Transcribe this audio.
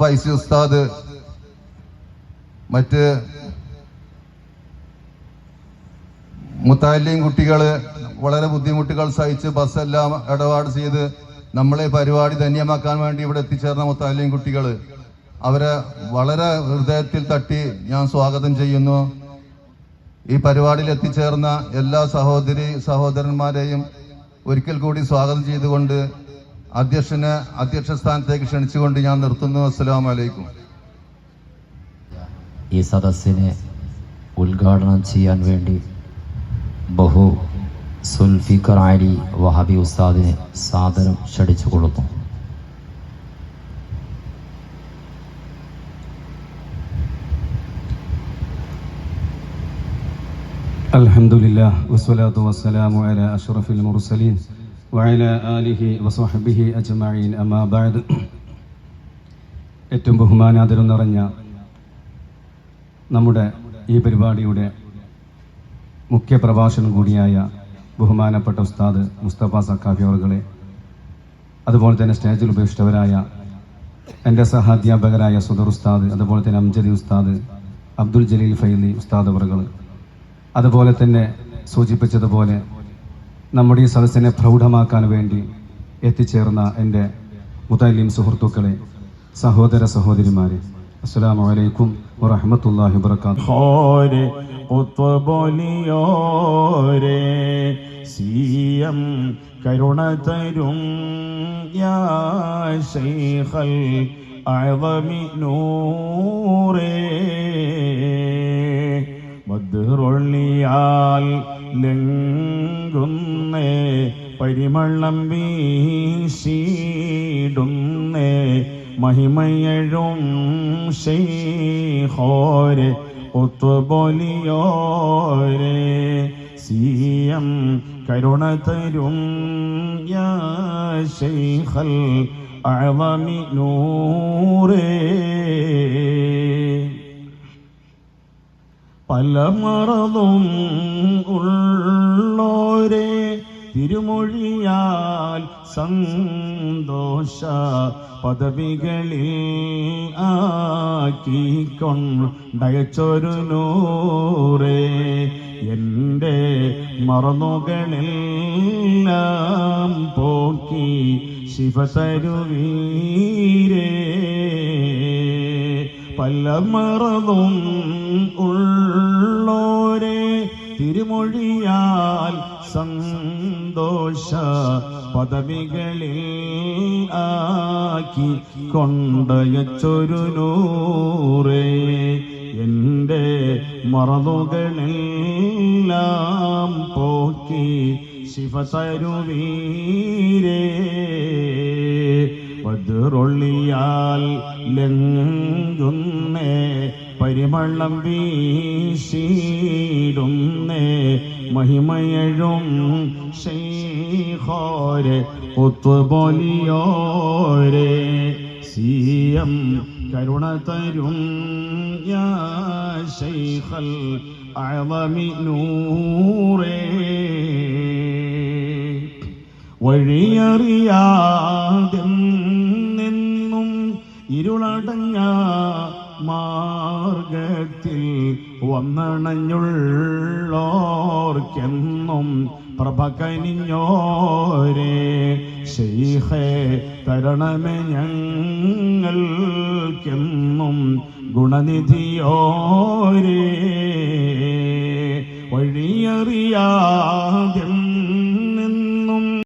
ഫൈസി ഉസ്താദ്, മറ്റ് മുത്താലിം കുട്ടികൾ വളരെ ബുദ്ധിമുട്ടുകൾ സഹിച്ച് ബസ്സെല്ലാം ഇടപാട് ചെയ്ത് നമ്മളെ പരിപാടി ധന്യമാക്കാൻ വേണ്ടി ഇവിടെ എത്തിച്ചേർന്ന മുത്താലിം കുട്ടികൾ, അവരെ വളരെ ഹൃദയത്തിൽ തട്ടി ഞാൻ സ്വാഗതം ചെയ്യുന്നു. ഈ പരിപാടിയിൽ എത്തിച്ചേർന്ന എല്ലാ സഹോദരന്മാരെയും ഒരിക്കൽ കൂടി സ്വാഗതം ചെയ്തുകൊണ്ട് അധ്യക്ഷ സ്ഥാനത്തേക്ക് ക്ഷണിച്ചുകൊണ്ട് ഞാൻ നിർത്തുന്നു. അസ്സലാമു അലൈക്കും. ഈ സദസ്സിനെ ഉദ്ഘാടനം ചെയ്യാൻ വേണ്ടി സുൽഫിക്കർ അലി വഹാബി ഉസ്താദിനെ സാദരം ക്ഷണിച്ചു കൊടുത്തു. അൽഹംദുലില്ലാഹ് വസ്സലാത്തു വസ്സലാമു അലാ അഷ്റഫിൽ മുർസലീൻ വഅലാ ആലിഹി വസ്വഹ്ബിഹി അജ്മഈൻ. അമ്മാ ബഅദ്. ഏറ്റവും ബഹുമാനാദരം നിറഞ്ഞ നമ്മുടെ ഈ പരിപാടിയുടെ മുഖ്യ പ്രഭാഷണം കൂടിയായ ബഹുമാനപ്പെട്ട ഉസ്താദ് മുസ്തഫ സഖാഫി അവർകളെ, അതുപോലെ തന്നെ സ്റ്റേജിൽ ഉപേക്ഷിച്ചവരായ എൻ്റെ സഹാധ്യാപകരായ സുദർ ഉസ്താദ്, അതുപോലെ തന്നെ അംജദി ഉസ്താദ്, അബ്ദുൽ ജലീൽ ഫൈലി ഉസ്താദ് അവർകൾ, അതുപോലെ തന്നെ സൂചിപ്പിച്ചതുപോലെ നമ്മുടെ ഈ സദസ്സിനെ പ്രൗഢമാക്കാൻ വേണ്ടി എത്തിച്ചേർന്ന എൻ്റെ മുതല്ലിം സുഹൃത്തുക്കളെ, സഹോദര സഹോദരിമാരെ, അസ്സലാമു അലൈക്കും വറഹ്മത്തുള്ളാഹി വബറകാതുഹു. സിയം കരുണ തരും യാ ശൈഖൽ അഅ്ളമി നൂറേ, ബദ്റുള്ളിയാൽ ലംഘുന്നേ പരിമളം വീശിടുന്നേ മഹിമയഴും ശൈഖോരെ ഒത്തുബോലിയോരെ, സിയം കരുണ തരും യാ ശൈഖൽ അഅ്ളമി നൂറേ. പല മറന്നും ഉള്ളോരെ തിരുമൊഴിയാൽ സന്തോഷ പദവികളിൽ ആക്കിക്കൊണ്ടയച്ചൊരു നൂറേ, എൻ്റെ മറന്നുകളെല്ലാം പോക്കി ശിവ തരുവീരേ. പല മറന്നും ഉള്ളോരെ തിരുമൊഴിയാൽ സന്തോഷ പദവികളിൽ ആക്കി കൊണ്ടയച്ചൊരു നൂറേ, എൻ്റെ മറന്നുകളെല്ലാം പോക്കി ശിവ തരുവീരേ. ബദ്റുള്ളിയാൽ ലംഘുന്നേ പരിമളം വീശിടുന്നേ മഹിമയഴും ശൈഖോരെ ഒത്തുബോലിയോരെ, സിയം കരുണ തരും യാ ശൈഖൽ അഅ്ളമി നൂറേ. വഴിയറിയാതെന്നും ഇരുളടഞ്ഞ മാർഗത്തിൽ വന്നണഞ്ഞുള്ളോർക്കെന്നും പ്രഭ കനിഞ്ഞോരേ, ശൈഖേ തരണമേ ഞങ്ങൾക്കെന്നും ഗുണനിധിയോരേ. വഴിയറിയാതെ